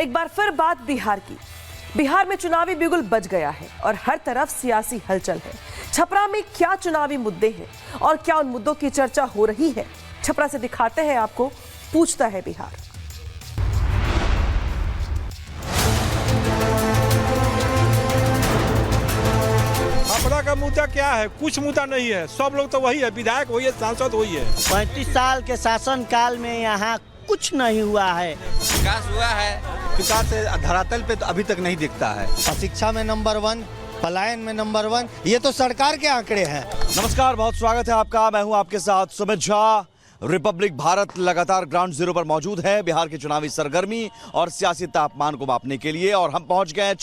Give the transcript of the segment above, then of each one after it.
एक बार फिर बात बिहार की। बिहार में चुनावी बिगुल बज गया है और हर तरफ सियासी हलचल है। छपरा में क्या चुनावी मुद्दे हैं और क्या उन मुद्दों की चर्चा हो रही है, छपरा से दिखाते हैं आपको पूछता है बिहार। छपरा का मुद्दा क्या है? कुछ मुद्दा नहीं है। सब लोग तो वही है, विधायक वही है, सांसद वही है। 35 साल के शासन काल में यहाँ कुछ नहीं हुआ है। विकास हुआ है, विकास धरातल पे तो अभी तक नहीं दिखता है। शिक्षा में नंबर 1, पलायन में नंबर 1, ये तो सरकार के आंकड़े हैं। नमस्कार, बहुत स्वागत है आपका। मैं हूं आपके साथ सुमित झा। रिपब्लिक भारत लगातार ग्राउंड जीरो पर मौजूद है बिहार की चुनावी सरगर्मी और सियासी तापमान को मापने के लिए, और हम पहुंच गए हैं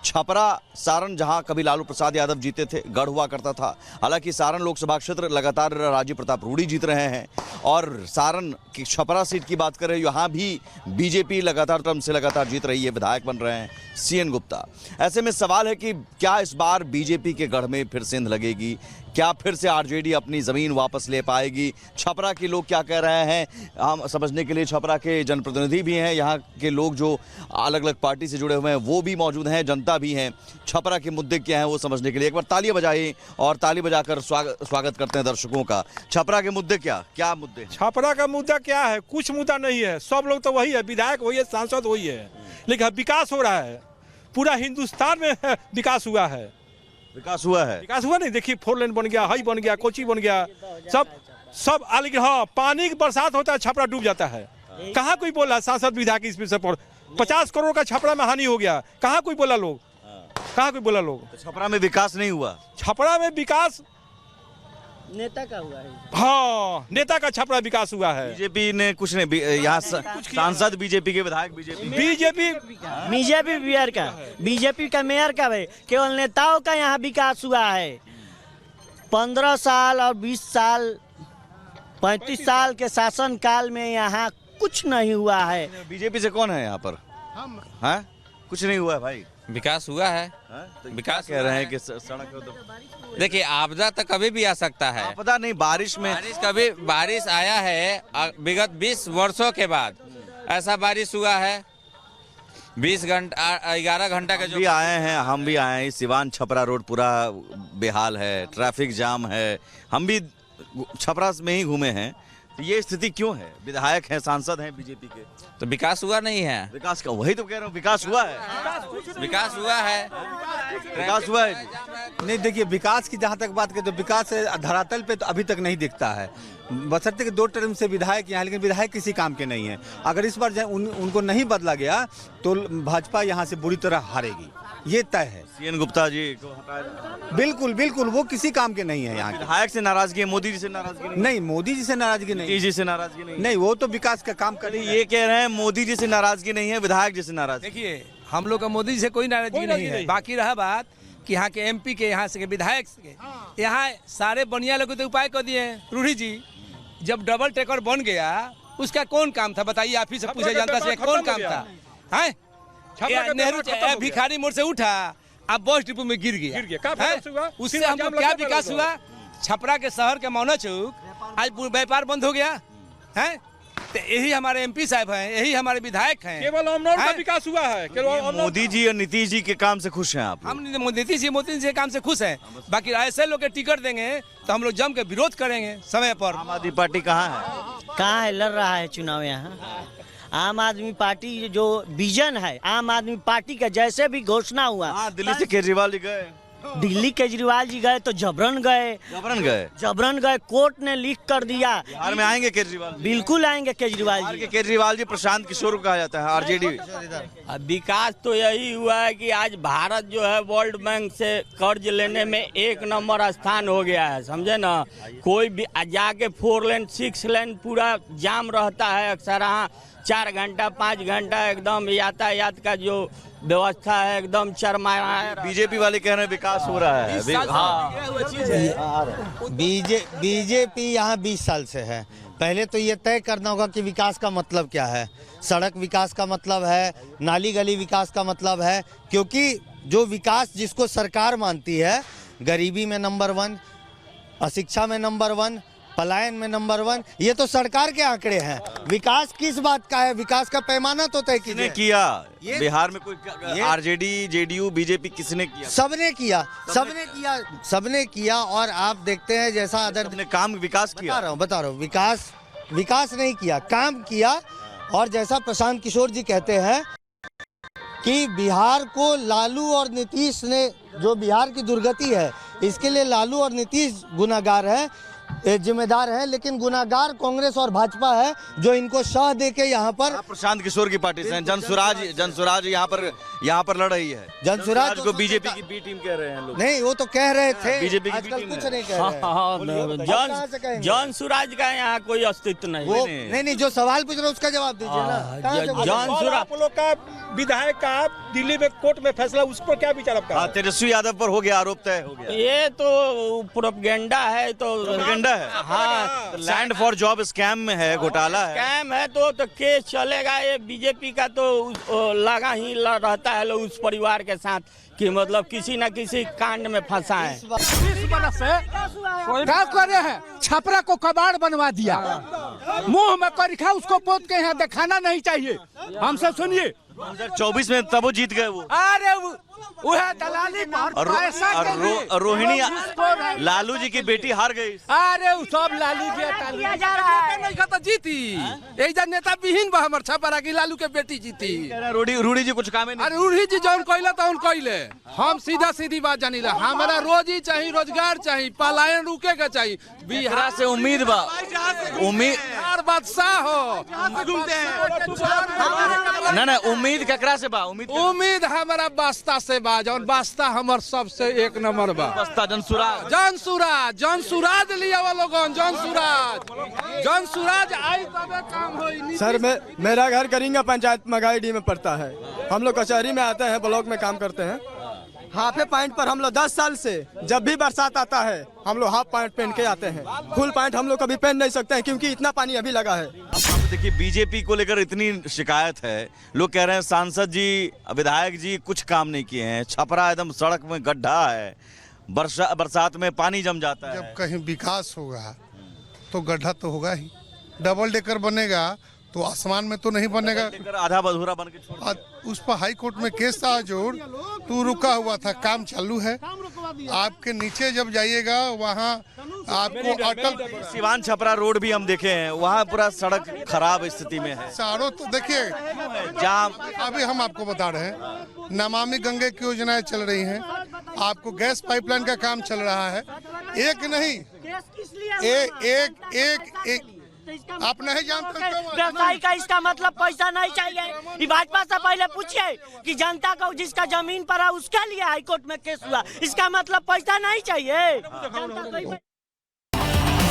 छपरा सारण, जहां कभी लालू प्रसाद यादव जीते थे, गढ़ हुआ करता था। हालांकि सारण लोकसभा क्षेत्र लगातार राजीव प्रताप रूडी जीत रहे हैं, और सारण की छपरा सीट की बात करें, यहाँ भी बीजेपी लगातार टर्म से लगातार जीत रही है, विधायक बन रहे हैं सीएन गुप्ता। ऐसे में सवाल है कि क्या इस बार बीजेपी के गढ़ में फिर सेंध लगेगी? क्या फिर से आरजेडी अपनी ज़मीन वापस ले पाएगी? छपरा के लोग क्या कह रहे हैं, हम समझने के लिए छपरा के जनप्रतिनिधि भी हैं, यहाँ के लोग जो अलग अलग पार्टी से जुड़े हुए हैं वो भी मौजूद हैं, जनता भी हैं। छपरा के मुद्दे क्या हैं वो समझने के लिए एक बार तालियां बजाइए और ताली बजाकर स्वागत करते हैं दर्शकों का। छपरा के मुद्दे क्या मुद्दे? छपरा का मुद्दा क्या है? कुछ मुद्दा नहीं है। सब लोग तो वही है, विधायक वही है, सांसद वही है। लेकिन विकास हो रहा है, पूरा हिंदुस्तान में विकास हुआ है। विकास हुआ है, विकास हुआ नहीं? देखिए, 4 लेन बन गया, हाई बन गया, कोची बन गया, सब लेकिन हाँ, पानी की बरसात होता है, छपरा डूब जाता है। कहाँ कोई बोला सांसद विधायक इस विषय पर? 50 करोड़ का छपरा में हानि हो गया, कहाँ कोई बोला लोग? कहाँ कोई बोला लोग? तो छपरा में विकास नहीं हुआ? छपरा में विकास नेता का हुआ है। हाँ, नेता का छपरा विकास हुआ है। बीजेपी ने कुछ नहीं, यहाँ सांसद बीजेपी के, विधायक बीजेपी बिहार का, बीजेपी का मेयर का है, केवल नेताओं का यहाँ विकास हुआ है। 15 साल और 20 साल 35 साल के शासन काल में यहाँ कुछ नहीं हुआ है। बीजेपी से कौन है यहाँ पर? हम हैं? कुछ नहीं हुआ है भाई। विकास हुआ है। तो विकास कह रहे हैं कि सड़क तो देखिए, आपदा तो कभी भी आ सकता है। पता नहीं, बारिश में बारिश आया है विगत 20 वर्षों के बाद ऐसा बारिश हुआ है। 11 घंटा का भी आए हैं, हम भी आए हैं। सिवान छपरा रोड पूरा बेहाल है, ट्रैफिक जाम है। हम भी छपरा में ही घूमे हैं। तो ये स्थिति क्यों है? विधायक हैं, सांसद हैं बीजेपी के, तो विकास हुआ नहीं है। विकास का वही तो कह रहा हूँ, विकास हुआ है। विकास हुआ है, विकास हुआ है। नहीं, देखिए, विकास की जहाँ तक बात करें तो विकास धरातल पे तो अभी तक नहीं दिखता है। बशर्ते कि 2 टर्म से विधायक यहाँ, लेकिन विधायक किसी काम के नहीं है। अगर इस बार उनको नहीं बदला गया तो भाजपा यहाँ से बुरी तरह हारेगी, ये तय है। सीएन गुप्ता जी को हटाया? बिल्कुल, वो किसी काम के नहीं है। यहाँ विधायक से नाराजगी है, मोदी जी से नाराजगी नहीं, मोदी जी से नाराजगी नहीं, जी से नाराजगी नहीं, वो तो विकास का काम कर। ये कह रहे हैं मोदी जी से नाराजगी नहीं है, विधायक जी से नाराजगी। देखिए, हम लोग का मोदी जी से कोई नाराजगी नहीं है। बाकी रहा बात कि यहाँ के एमपी के, यहाँ से विधायक के, यहाँ सारे बनिया लोग तो उपाय कर दिए। रूढ़ी जी जब डबल टेकर बन गया, उसका कौन काम था बताइए? आप ही से पूछे जनता से, कौन काम था? है नेहरू भिखारी मोड़ से उठा, अब बस डिपो में गिर गया। उससे हमको क्या विकास हुआ? छपरा के शहर के मौना चौक आज व्यापार बंद हो गया है। तो यही हमारे एमपी साहब हैं, यही हमारे विधायक हैं। केवल अमनौर का विकास हुआ है। मोदी जी और नीतीश जी के काम से खुश हैं आप? हम नीतीश जी के काम से खुश हैं। बाकी ऐसे लोग के टिकट देंगे तो हम लोग जम के विरोध करेंगे समय पर। आम आदमी पार्टी कहाँ है? लड़ रहा है चुनाव यहाँ। आम आदमी पार्टी जो विजन है, आम आदमी पार्टी का जैसे भी घोषणा हुआ। दिल्ली से केजरीवाल जी गए? दिल्ली केजरीवाल जी गए तो जबरन गए। कोर्ट ने लिख कर दिया। बिहार में आएंगे केजरीवाल? बिल्कुल आएंगे केजरीवाल जी। केजरीवाल जी प्रशांत किशोर को कहा जाता है, आरजेडी। विकास तो यही हुआ है कि आज भारत जो है वर्ल्ड बैंक से कर्ज लेने में 1 नंबर स्थान हो गया है, समझे ना। कोई भी जाके 4 लेन 6 लेन पूरा जाम रहता है अक्सर। 4 घंटा 5 घंटा एकदम यातायात का जो व्यवस्था है एकदम चरमरा है। बीजेपी वाले कह रहे हैं विकास हो रहा है। बीजेपी यहाँ 20 साल से है। पहले तो ये तय करना होगा कि विकास का मतलब क्या है। सड़क विकास का मतलब है, नाली गली विकास का मतलब है, क्योंकि जो विकास जिसको सरकार मानती है, गरीबी में नंबर 1, अशिक्षा में नंबर 1, पलायन में नंबर 1। ये तो सरकार के आंकड़े हैं। विकास किस बात का है? विकास का पैमाना तो तय किसने कीजिए। किया बिहार में? कोई आरजेडी, जेडीयू, बीजेपी किसने किया? सबने किया। और आप देखते हैं जैसा सबने काम विकास किया। बता रहा हूँ विकास नहीं किया, काम किया। और जैसा प्रशांत किशोर जी कहते हैं कि बिहार को लालू और नीतीश ने, जो बिहार की दुर्गति है इसके लिए लालू और नीतीश गुनाहगार हैं, जिम्मेदार है, लेकिन गुनाहगार कांग्रेस और भाजपा है जो इनको शाह देके यहाँ पर। प्रशांत किशोर की पार्टी से जनसुराज यहाँ पर लड़ रही है। जनसुराज को बीजेपी की बी टीम कह रहे हैं लोग। नहीं, वो तो कह रहे थे, बीजेपी की आजकल कुछ नहीं कह रहे हैं। जॉन सुराज का यहाँ कोई अस्तित्व नहीं। वो नहीं, जो सवाल पूछ रहे हैं उसका जवाब दीजिए ना। जॉन सुराज आप लोग का विधायक का दिल्ली में कोर्ट में फैसला, उस पर क्या विचार आपका? तेजस्वी यादव पर हो गया, आरोप तय हो गया। ये तो प्रोपगेंडा है, तो प्रोपगेंडा है। हाँ, लैंड फॉर जॉब स्कैम में है, घोटाला है। स्कैम है तो केस चलेगा। ये बीजेपी का तो लगा ही रहता है लोग उस परिवार के साथ कि मतलब किसी न किसी कांड में फंसा है। 20 बरस से क्या करे हैं, छपरा को कबाड़ बनवा दिया। मुंह में करिखा उसको पोत के यहाँ दिखाना नहीं चाहिए। हमसे सुनिए, 2024 में तब वो जीत गए वो। अरे वह दलाली रोहिणी लालू जी की बेटी हार गई। अरे सब लालू जी नहीं खाता जीती। एक जन नेता विहीन बा हमर छपरा की लालू के बेटी जीती। रूढ़ी जी कुछ काम नहीं। अरे रूढ़ी जी जौन कहले तो कहले। हम सीधी बात जानी ला, हमारा रोजी चाहिए, रोजगार चाहिए, पलायन रुके के चाहिए। बिहार से उम्मीद बा, बिहार बादशाह हो। ना उम्मीद ककरा से बा? उम्मीद हमारा बास्ता से बा, जौन बास्ता हमर सबसे एक नंबर बा। बास्ता जनसुराज लिया वो लोगन। जनसुराज आई तबे काम होई। सर मेरा घर करिंगा पंचायत मगाईडी में पड़ता है। हम लोग कचहरी में आते हैं, ब्लॉक में काम करते हैं। हाफ पैंट पर हम लोग 10 साल से जब भी बरसात आता है हम लोग हाफ पैंट पहन के आते हैं। फुल पैंट हम लोग कभी पहन नहीं सकते हैं क्योंकि इतना पानी अभी लगा है। अब देखिए, बीजेपी को लेकर इतनी शिकायत है, लोग कह रहे हैं सांसद जी, विधायक जी कुछ काम नहीं किए हैं। छपरा एकदम सड़क में गड्ढा है, बरसात में पानी जम जाता है। जब कहीं विकास होगा तो गड्ढा तो होगा ही। डबल डेकर बनेगा तो आसमान में तो नहीं बनेगा। आधा अधूरा बन के छोड़। उस पर हाई कोर्ट में केस था जोड़, तो रुका हुआ था, काम चालू है। आपके नीचे जब जाइएगा वहाँ आपको अटल सिवान छपरा रोड भी हम देखे हैं, वहाँ पूरा सड़क खराब स्थिति में है। सारों तो देखिए जाम। अभी हम आपको बता रहे हैं, नमामि गंगे की योजनाएं चल रही हैं, आपको गैस पाइपलाइन का काम चल रहा है। एक नहीं, एक आप नहीं जानते। व्यवसायी का इसका मतलब पैसा नहीं चाहिए। भाजपा से पहले पूछिए कि जनता को जिसका जमीन पर है उसके लिए हाईकोर्ट में केस हुआ, इसका मतलब पैसा नहीं चाहिए।